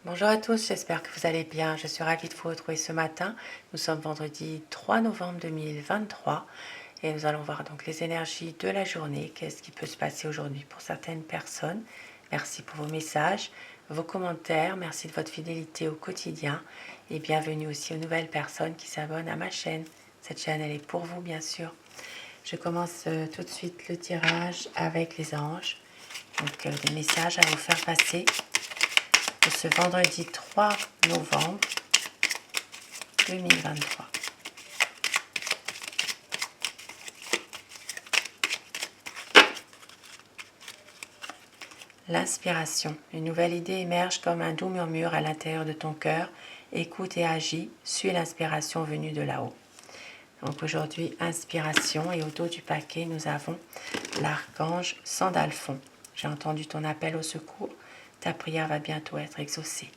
Bonjour à tous, j'espère que vous allez bien. Je suis ravie de vous retrouver ce matin. Nous sommes vendredi 3 novembre 2023 et nous allons voir donc les énergies de la journée. Qu'est-ce qui peut se passer aujourd'hui pour certaines personnes. Merci pour vos messages, vos commentaires. Merci de votre fidélité au quotidien et bienvenue aussi aux nouvelles personnes qui s'abonnent à ma chaîne. Cette chaîne, elle est pour vous, bien sûr. Je commence tout de suite le tirage avec les anges. Donc des messages à vous faire passer de ce vendredi 3 novembre 2023. L'inspiration. Une nouvelle idée émerge comme un doux murmure à l'intérieur de ton cœur. Écoute et agis, suis l'inspiration venue de là-haut. Donc aujourd'hui, inspiration, et au dos du paquet, nous avons l'archange Sandalphon. J'ai entendu ton appel au secours, ta prière va bientôt être exaucée.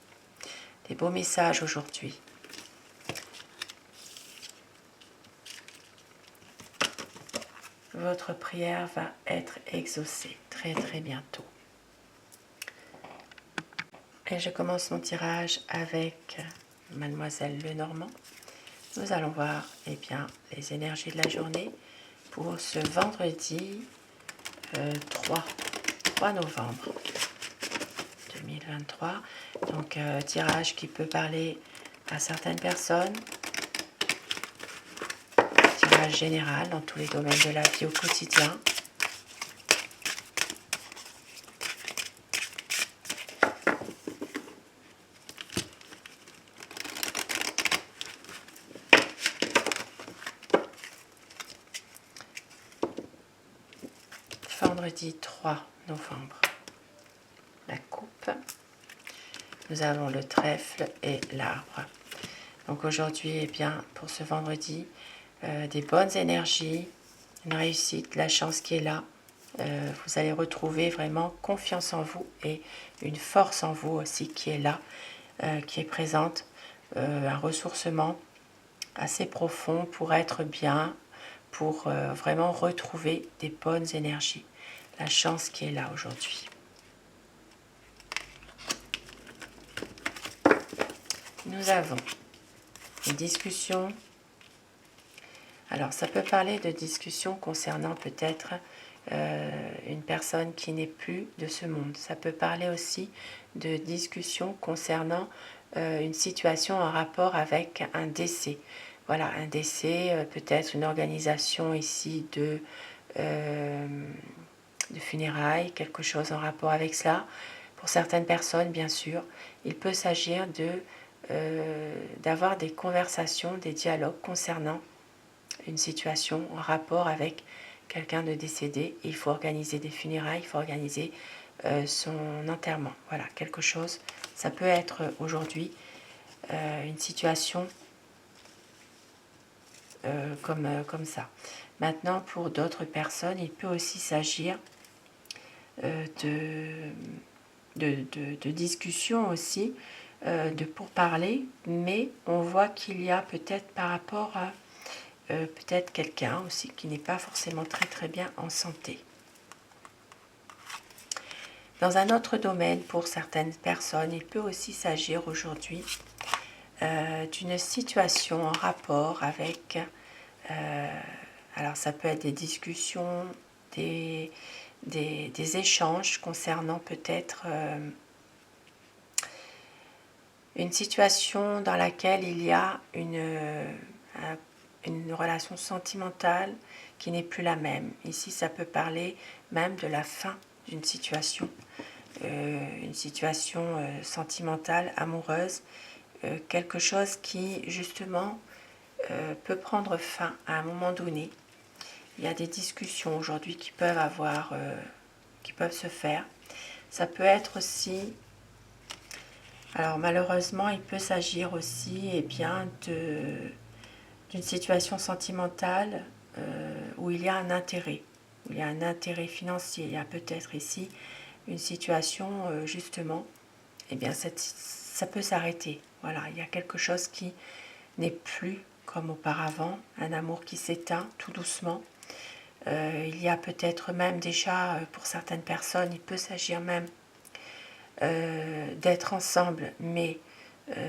Des beaux messages aujourd'hui. Votre prière va être exaucée très très bientôt. Et je commence mon tirage avec Mademoiselle Lenormand. Nous allons voir les énergies de la journée pour ce vendredi 3 novembre 2023. Donc tirage qui peut parler à certaines personnes, tirage général dans tous les domaines de la vie au quotidien. Vendredi 3 novembre, la coupe. Nous avons le trèfle et l'arbre. Donc aujourd'hui, pour ce vendredi, des bonnes énergies, une réussite, la chance qui est là. Vous allez retrouver vraiment confiance en vous et une force en vous aussi qui est là, qui est présente. Un ressourcement assez profond pour être bien, pour vraiment retrouver des bonnes énergies. La chance qui est là aujourd'hui. Nous avons une discussion. Alors ça peut parler de discussion concernant peut-être une personne qui n'est plus de ce monde. Ça peut parler aussi de discussion concernant une situation en rapport avec un décès. Voilà, un décès, peut-être une organisation ici de funérailles, quelque chose en rapport avec cela. Pour certaines personnes, bien sûr, il peut s'agir d'avoir des conversations, des dialogues concernant une situation en rapport avec quelqu'un de décédé. Il faut organiser des funérailles, il faut organiser son enterrement. Voilà, quelque chose. Ça peut être aujourd'hui une situation comme ça. Maintenant, pour d'autres personnes, il peut aussi s'agir de discussions aussi, de pourparlers, mais on voit qu'il y a peut-être par rapport à peut-être quelqu'un aussi qui n'est pas forcément très très bien en santé. Dans un autre domaine, pour certaines personnes, il peut aussi s'agir aujourd'hui d'une situation en rapport avec, alors ça peut être des discussions, des échanges concernant peut-être une situation dans laquelle il y a une relation sentimentale qui n'est plus la même. Ici, ça peut parler même de la fin d'une situation, une situation sentimentale, amoureuse, quelque chose qui, justement, peut prendre fin à un moment donné. Il y a des discussions aujourd'hui qui peuvent qui peuvent se faire. Ça peut être aussi, alors malheureusement, il peut s'agir aussi d'une situation sentimentale où il y a un intérêt, où il y a un intérêt financier. Il y a peut-être ici une situation justement, ça peut s'arrêter. Voilà, il y a quelque chose qui n'est plus comme auparavant, un amour qui s'éteint tout doucement. Il y a peut-être même déjà, pour certaines personnes, il peut s'agir même d'être ensemble, mais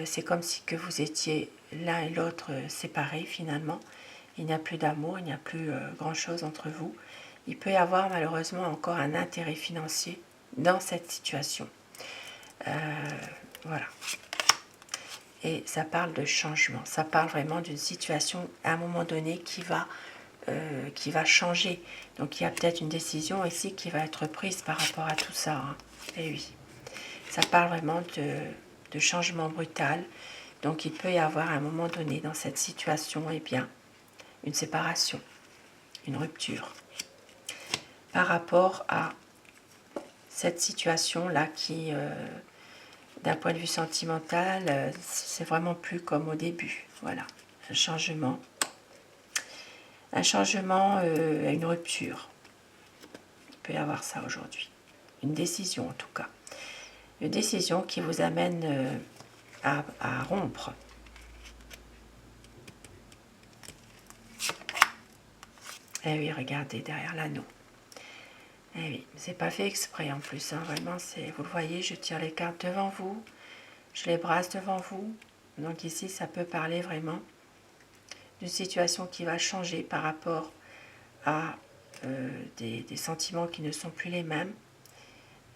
c'est comme si que vous étiez l'un et l'autre séparés finalement. Il n'y a plus d'amour, il n'y a plus grand-chose entre vous. Il peut y avoir malheureusement encore un intérêt financier dans cette situation. Voilà. Et ça parle de changement. Ça parle vraiment d'une situation à un moment donné qui va changer. Donc il y a peut-être une décision ici qui va être prise par rapport à tout ça. Hein. Et oui. Ça parle vraiment de changement brutal. Donc il peut y avoir à un moment donné dans cette situation, eh bien, une séparation, une rupture. Par rapport à cette situation-là qui, d'un point de vue sentimental, c'est vraiment plus comme au début. Voilà, un changement, une rupture. Il peut y avoir ça aujourd'hui. Une décision en tout cas. Une décision qui vous amène à rompre. Eh oui, regardez derrière l'anneau. Eh oui, c'est pas fait exprès en plus. Hein, vraiment, vous le voyez, je tire les cartes devant vous. Je les brasse devant vous. Donc ici, ça peut parler vraiment d'une situation qui va changer par rapport à des sentiments qui ne sont plus les mêmes.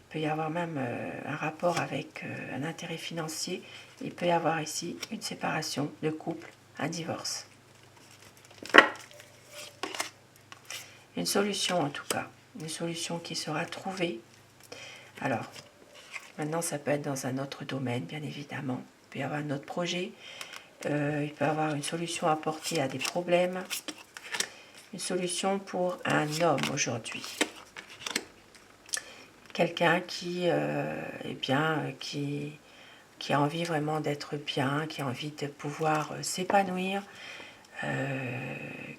Il peut y avoir même un rapport avec un intérêt financier. Il peut y avoir ici une séparation de couple, un divorce. Une solution en tout cas. Une solution qui sera trouvée. Alors, maintenant ça peut être dans un autre domaine, bien évidemment. Il peut y avoir un autre projet. Il peut y avoir une solution apportée à des problèmes. Une solution pour un homme aujourd'hui. Quelqu'un qui, qui a envie vraiment d'être bien, qui a envie de pouvoir s'épanouir.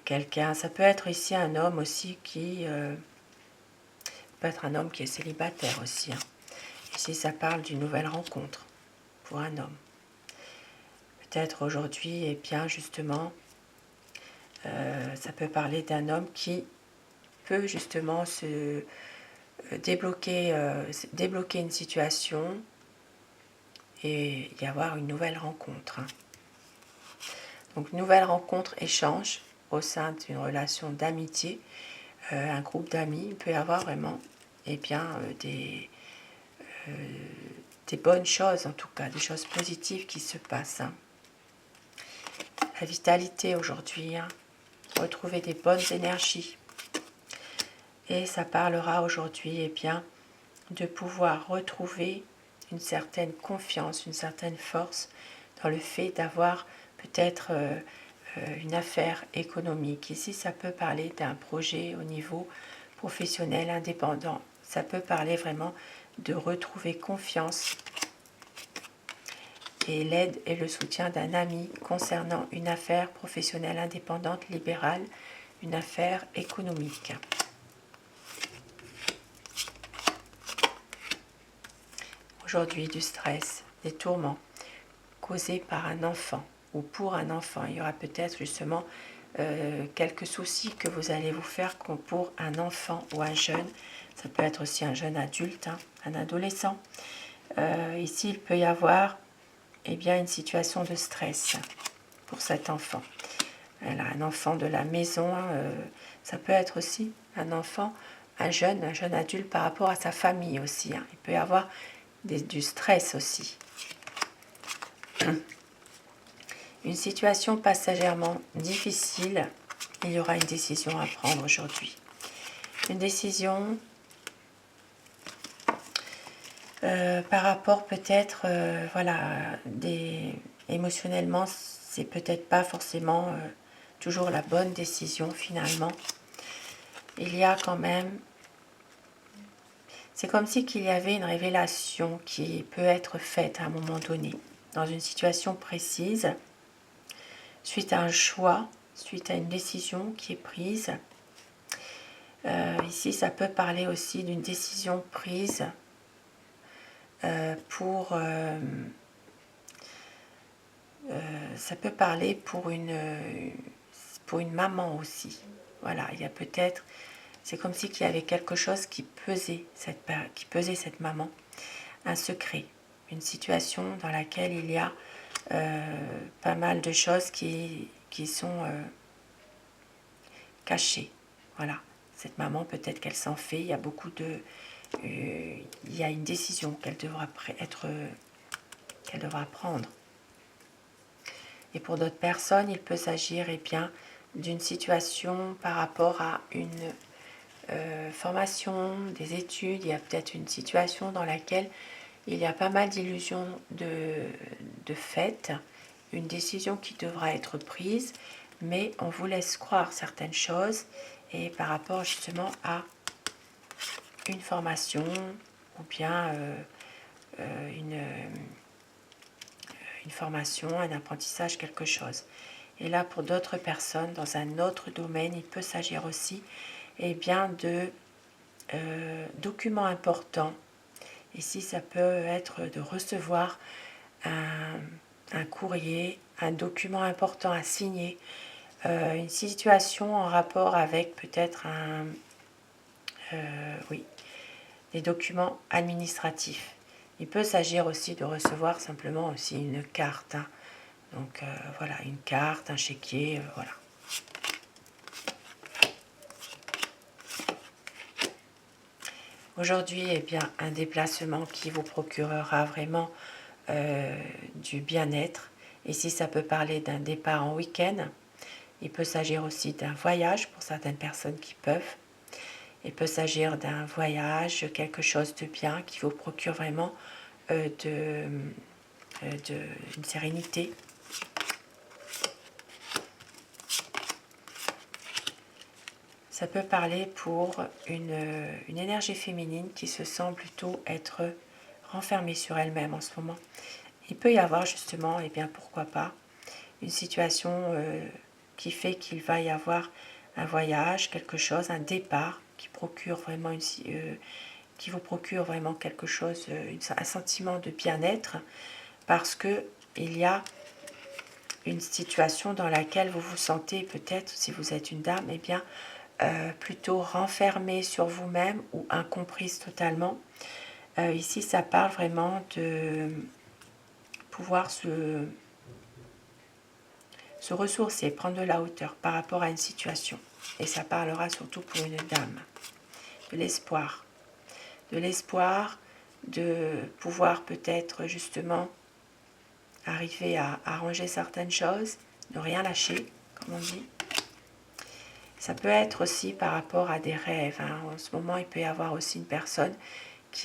Quelqu'un, ça peut être ici un homme aussi qui peut être un homme qui est célibataire aussi. Hein. Ici, ça parle d'une nouvelle rencontre pour un homme. Peut-être aujourd'hui, et bien justement, ça peut parler d'un homme qui peut justement se débloquer une situation et y avoir une nouvelle rencontre. Hein. Donc, nouvelle rencontre, échange au sein d'une relation d'amitié, un groupe d'amis. Il peut y avoir vraiment des bonnes choses, en tout cas, des choses positives qui se passent. Hein. La vitalité aujourd'hui, hein. Retrouver des bonnes énergies. Et ça parlera aujourd'hui de pouvoir retrouver une certaine confiance, une certaine force dans le fait d'avoir peut-être une affaire économique. Ici, ça peut parler d'un projet au niveau professionnel indépendant. Ça peut parler vraiment de retrouver confiance et l'aide et le soutien d'un ami concernant une affaire professionnelle indépendante, libérale, une affaire économique. Aujourd'hui, du stress, des tourments causés par un enfant ou pour un enfant. Il y aura peut-être justement quelques soucis que vous allez vous faire pour un enfant ou un jeune. Ça peut être aussi un jeune adulte, hein, un adolescent. Ici, il peut y avoir une situation de stress pour cet enfant. Voilà, un enfant de la maison, ça peut être aussi un enfant, un jeune adulte par rapport à sa famille aussi. Hein. Il peut y avoir du stress aussi. Une situation passagèrement difficile, il y aura une décision à prendre aujourd'hui. Une décision par rapport peut-être, émotionnellement, c'est peut-être pas forcément toujours la bonne décision finalement. Il y a quand même, c'est comme si qu'il y avait une révélation qui peut être faite à un moment donné, dans une situation précise, suite à un choix, suite à une décision qui est prise. Ici, ça peut parler aussi d'une décision prise ça peut parler pour une maman aussi. Voilà, il y a peut-être, c'est comme si qu'il y avait quelque chose qui pesait cette maman. un secret, une situation dans laquelle il y a pas mal de choses qui sont cachées. Voilà, cette maman, peut-être qu'elle s'en fait, il y a beaucoup de... il y a une décision qu'elle devra prendre. Et pour d'autres personnes, il peut s'agir bien d'une situation par rapport à une formation, des études. Il y a peut-être une situation dans laquelle il y a pas mal d'illusions de fait, une décision qui devra être prise, mais on vous laisse croire certaines choses et par rapport justement à une formation ou bien une formation, un apprentissage, quelque chose. Et là, pour d'autres personnes, dans un autre domaine, il peut s'agir aussi bien, de documents importants. Ici, ça peut être de recevoir un courrier, un document important à signer, une situation en rapport avec peut-être des documents administratifs. Il peut s'agir aussi de recevoir simplement aussi une carte. Hein. Donc voilà, une carte, un chéquier, voilà. Aujourd'hui, bien, un déplacement qui vous procurera vraiment du bien-être. Ici, ça peut parler d'un départ en week-end. Il peut s'agir aussi d'un voyage pour certaines personnes qui peuvent. Il peut s'agir d'un voyage, quelque chose de bien qui vous procure vraiment une sérénité. Ça peut parler pour une énergie féminine qui se sent plutôt être renfermée sur elle-même en ce moment. Il peut y avoir justement, et bien pourquoi pas, une situation qui fait qu'il va y avoir un voyage, quelque chose, un départ qui procure vraiment qui vous procure vraiment quelque chose, un sentiment de bien-être, parce que il y a une situation dans laquelle vous vous sentez peut-être, si vous êtes une dame, et bien plutôt renfermée sur vous-même ou incomprise totalement. Ici, ça parle vraiment de pouvoir se ressourcer, prendre de la hauteur par rapport à une situation. Et ça parlera surtout pour une dame. De l'espoir. De l'espoir de pouvoir peut-être justement arriver à arranger certaines choses, ne rien lâcher, comme on dit. Ça peut être aussi par rapport à des rêves. Hein. En ce moment, il peut y avoir aussi une personne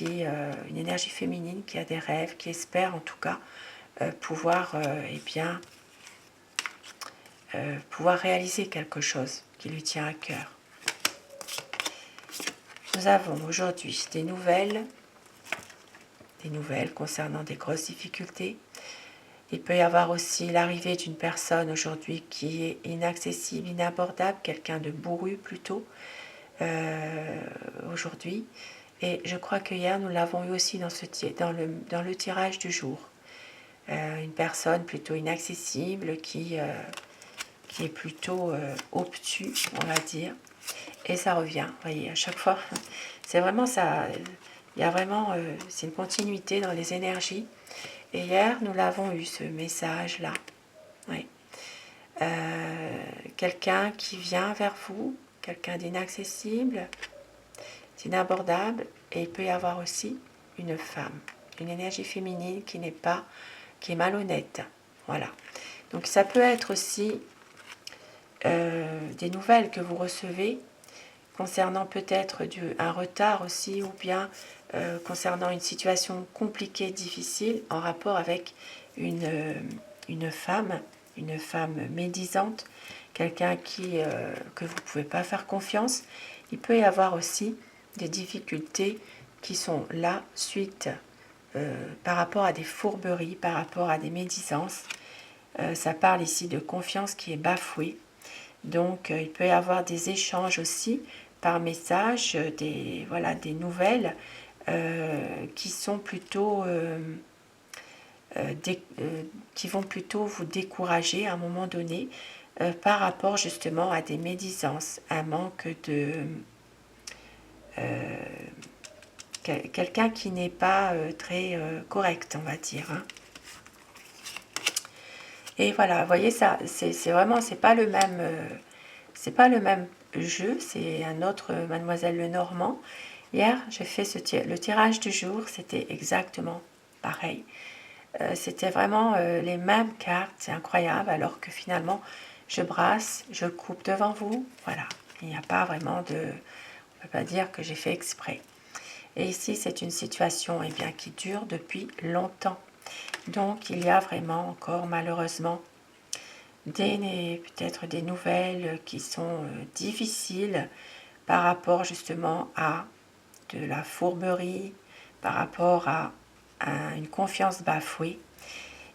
une énergie féminine qui a des rêves, qui espère en tout cas pouvoir pouvoir réaliser quelque chose qui lui tient à cœur. Nous avons aujourd'hui des nouvelles concernant des grosses difficultés. Il peut y avoir aussi l'arrivée d'une personne aujourd'hui qui est inaccessible, inabordable, quelqu'un de bourru plutôt aujourd'hui. Et je crois que hier nous l'avons eu aussi dans le tirage du jour. Une personne plutôt inaccessible qui est plutôt obtus, on va dire. Et ça revient, vous voyez, à chaque fois. C'est vraiment ça. Il y a vraiment, c'est une continuité dans les énergies. Et hier, nous l'avons eu, ce message-là. Oui. Quelqu'un qui vient vers vous, quelqu'un d'inaccessible, d'inabordable. Et il peut y avoir aussi une femme, une énergie féminine qui est malhonnête. Voilà. Donc ça peut être aussi des nouvelles que vous recevez concernant peut-être un retard aussi, ou bien concernant une situation compliquée, difficile, en rapport avec une femme médisante, quelqu'un que vous ne pouvez pas faire confiance. Il peut y avoir aussi des difficultés qui sont là, suite par rapport à des fourberies, par rapport à des médisances. Ça parle ici de confiance qui est bafouée. Donc, il peut y avoir des échanges aussi par message, des nouvelles qui sont plutôt qui vont plutôt vous décourager à un moment donné par rapport justement à des médisances, un manque quelqu'un qui n'est pas très correct, on va dire. Hein. Et voilà, vous voyez, ça, c'est vraiment, c'est pas le même jeu, c'est un autre Mademoiselle Lenormand. Hier, j'ai fait le tirage du jour, c'était exactement pareil. C'était vraiment les mêmes cartes, c'est incroyable, alors que finalement, je brasse, je coupe devant vous, voilà. Il n'y a pas vraiment de... On ne peut pas dire que j'ai fait exprès. Et ici, c'est une situation eh bien, qui dure depuis longtemps. Donc, il y a vraiment encore, malheureusement, peut-être des nouvelles qui sont difficiles par rapport justement à de la fourberie, par rapport à une confiance bafouée,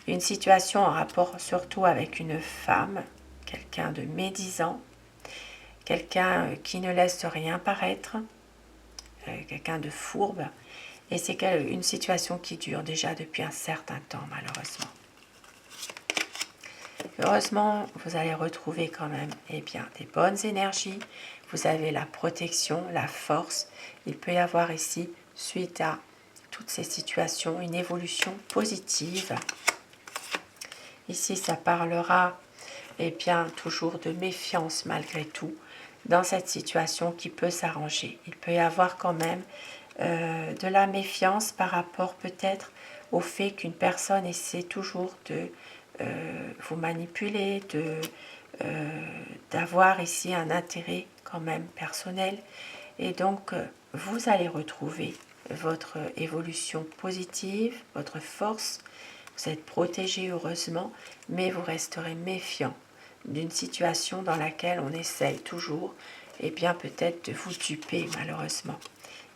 une situation en rapport surtout avec une femme, quelqu'un de médisant, quelqu'un qui ne laisse rien paraître, quelqu'un de fourbe, et c'est une situation qui dure déjà depuis un certain temps malheureusement. Heureusement, vous allez retrouver quand même eh bien, des bonnes énergies. Vous avez la protection, la force. Il peut y avoir ici, suite à toutes ces situations, une évolution positive. Ici, ça parlera eh bien, toujours de méfiance malgré tout dans cette situation qui peut s'arranger. Il peut y avoir quand même de la méfiance par rapport peut-être au fait qu'une personne essaie toujours de vous manipuler, d'avoir ici un intérêt quand même personnel. Et donc, vous allez retrouver votre évolution positive, votre force. Vous êtes protégé heureusement, mais vous resterez méfiant d'une situation dans laquelle on essaye toujours, et bien peut-être de vous duper malheureusement.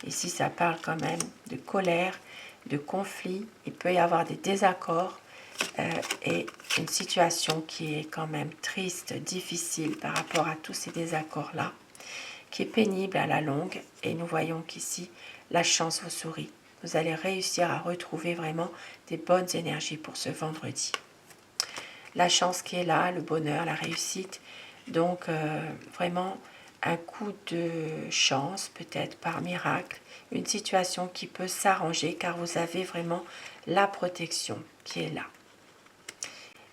Ici, ça parle quand même de colère, de conflit. Il peut y avoir des désaccords et une situation qui est quand même triste, difficile par rapport à tous ces désaccords-là, qui est pénible à la longue. Et nous voyons qu'ici, la chance vous sourit. Vous allez réussir à retrouver vraiment des bonnes énergies pour ce vendredi. La chance qui est là, le bonheur, la réussite. Donc, vraiment un coup de chance, peut-être par miracle, une situation qui peut s'arranger car vous avez vraiment la protection qui est là.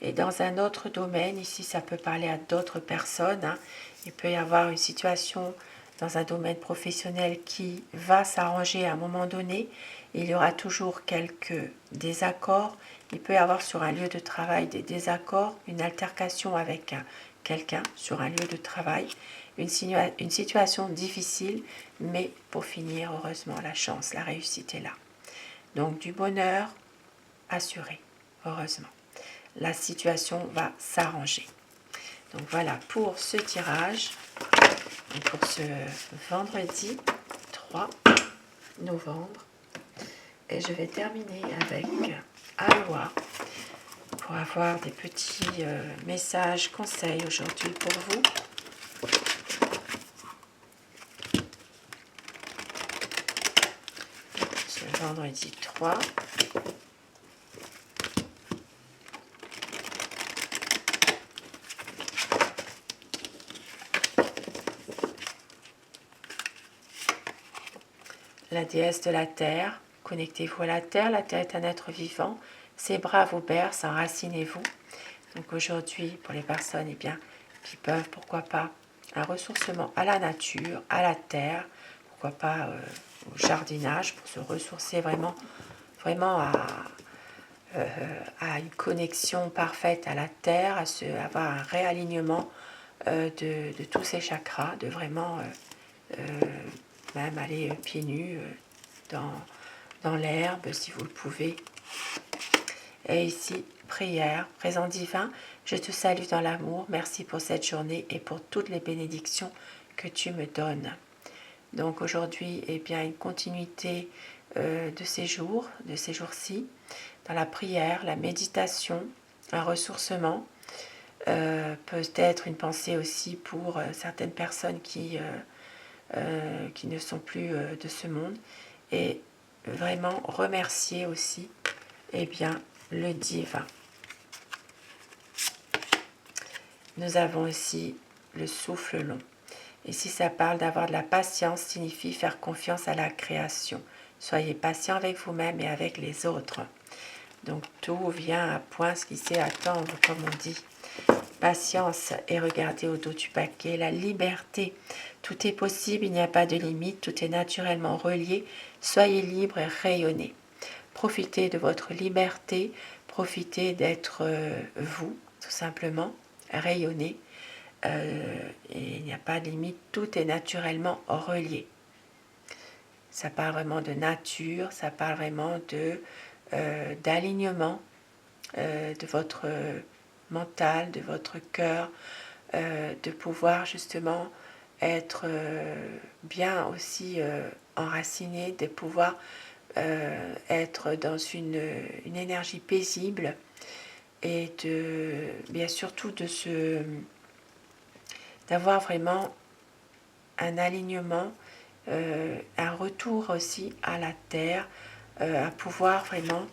Et dans un autre domaine, ici ça peut parler à d'autres personnes, hein. Il peut y avoir une situation dans un domaine professionnel qui va s'arranger à un moment donné. Il y aura toujours quelques désaccords. Il peut y avoir sur un lieu de travail des désaccords, une altercation avec quelqu'un sur un lieu de travail, une situation difficile, mais pour finir, heureusement, la chance, la réussite est là. Donc du bonheur assuré, heureusement. La situation va s'arranger. Donc voilà pour ce tirage, pour ce vendredi 3 novembre. Et je vais terminer avec Aloha pour avoir des petits messages, conseils aujourd'hui pour vous. Ce vendredi 3. La déesse de la terre, connectez-vous à la terre est un être vivant, ses bras vous bercent, enracinez-vous. Donc aujourd'hui, pour les personnes eh bien, qui peuvent, pourquoi pas, un ressourcement à la nature, à la terre, pourquoi pas au jardinage, pour se ressourcer vraiment à une connexion parfaite à la terre, avoir un réalignement de tous ces chakras, de vraiment même aller pieds nus dans l'herbe si vous le pouvez. Et ici, prière, présent divin, je te salue dans l'amour, merci pour cette journée et pour toutes les bénédictions que tu me donnes. Donc aujourd'hui, eh bien, une continuité de ces jours-ci, dans la prière, la méditation, un ressourcement, peut-être une pensée aussi pour certaines personnes qui ne sont plus de ce monde, et vraiment remercier aussi eh bien, le divin. Nous avons aussi le souffle long. Et si ça parle d'avoir de la patience, signifie faire confiance à la création. Soyez patient avec vous-même et avec les autres. Donc tout vient à point ce qui sait attendre, comme on dit. Patience et regardez au dos du paquet. La liberté. Tout est possible, il n'y a pas de limite, tout est naturellement relié. Soyez libre et rayonnez. Profitez de votre liberté, profitez d'être vous, tout simplement. Rayonnez. Et il n'y a pas de limite, tout est naturellement relié. Ça parle vraiment de nature, ça parle vraiment d'alignement de votre mental, de votre cœur, de pouvoir justement être bien aussi enraciné, de pouvoir être dans une énergie paisible et bien surtout d'avoir vraiment un alignement, un retour aussi à la terre, à pouvoir vraiment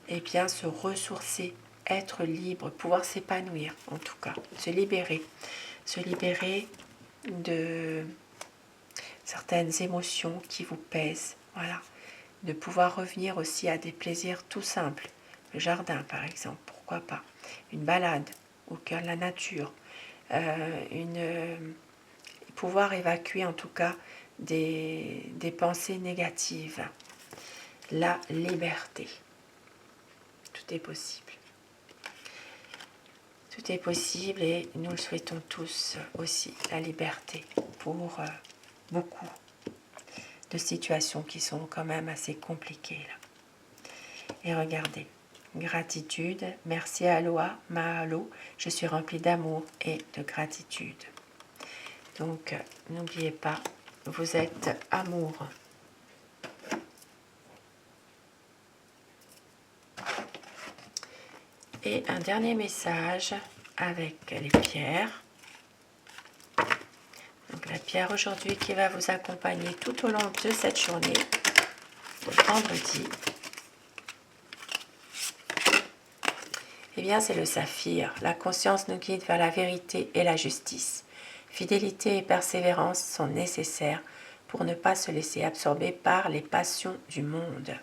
se ressourcer, être libre, pouvoir s'épanouir en tout cas, se libérer de certaines émotions qui vous pèsent, voilà, de pouvoir revenir aussi à des plaisirs tout simples, le jardin par exemple, pourquoi pas, une balade au cœur de la nature, pouvoir évacuer en tout cas des pensées négatives, la liberté. Tout est possible. Tout est possible et nous le souhaitons tous aussi, la liberté pour beaucoup de situations qui sont quand même assez compliquées là. Et regardez, gratitude, merci Aloha, Mahalo, je suis remplie d'amour et de gratitude. Donc n'oubliez pas, vous êtes amour. Et un dernier message avec les pierres. Donc la pierre aujourd'hui qui va vous accompagner tout au long de cette journée, le vendredi, eh bien c'est le saphir. La conscience nous guide vers la vérité et la justice. Fidélité et persévérance sont nécessaires pour ne pas se laisser absorber par les passions du monde.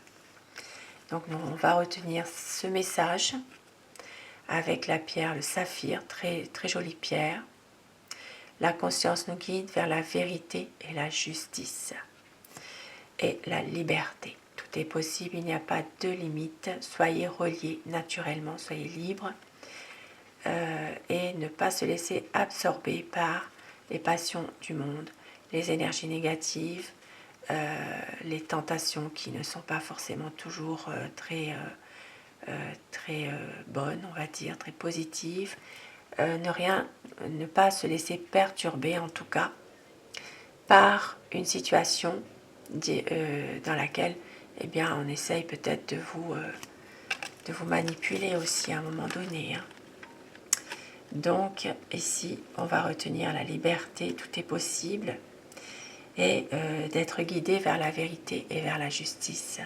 Donc on va retenir ce message avec la pierre, le saphir, très, très jolie pierre. La conscience nous guide vers la vérité et la justice. Et la liberté. Tout est possible, il n'y a pas de limite. Soyez reliés naturellement, soyez libres. Et ne pas se laisser absorber par les passions du monde, les énergies négatives, les tentations qui ne sont pas forcément toujours très bonnes, on va dire, très positives. Ne pas se laisser perturber en tout cas par une situation dans laquelle on essaye peut-être de vous manipuler aussi à un moment donné. Donc ici on va retenir la liberté, tout est possible et d'être guidé vers la vérité et vers la justice.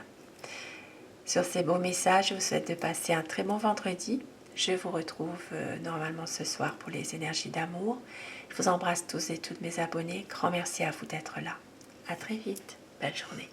Sur ces beaux messages, je vous souhaite de passer un très bon vendredi. Je vous retrouve normalement ce soir pour les énergies d'amour. Je vous embrasse tous et toutes mes abonnés. Grand merci à vous d'être là. À très vite. Belle journée.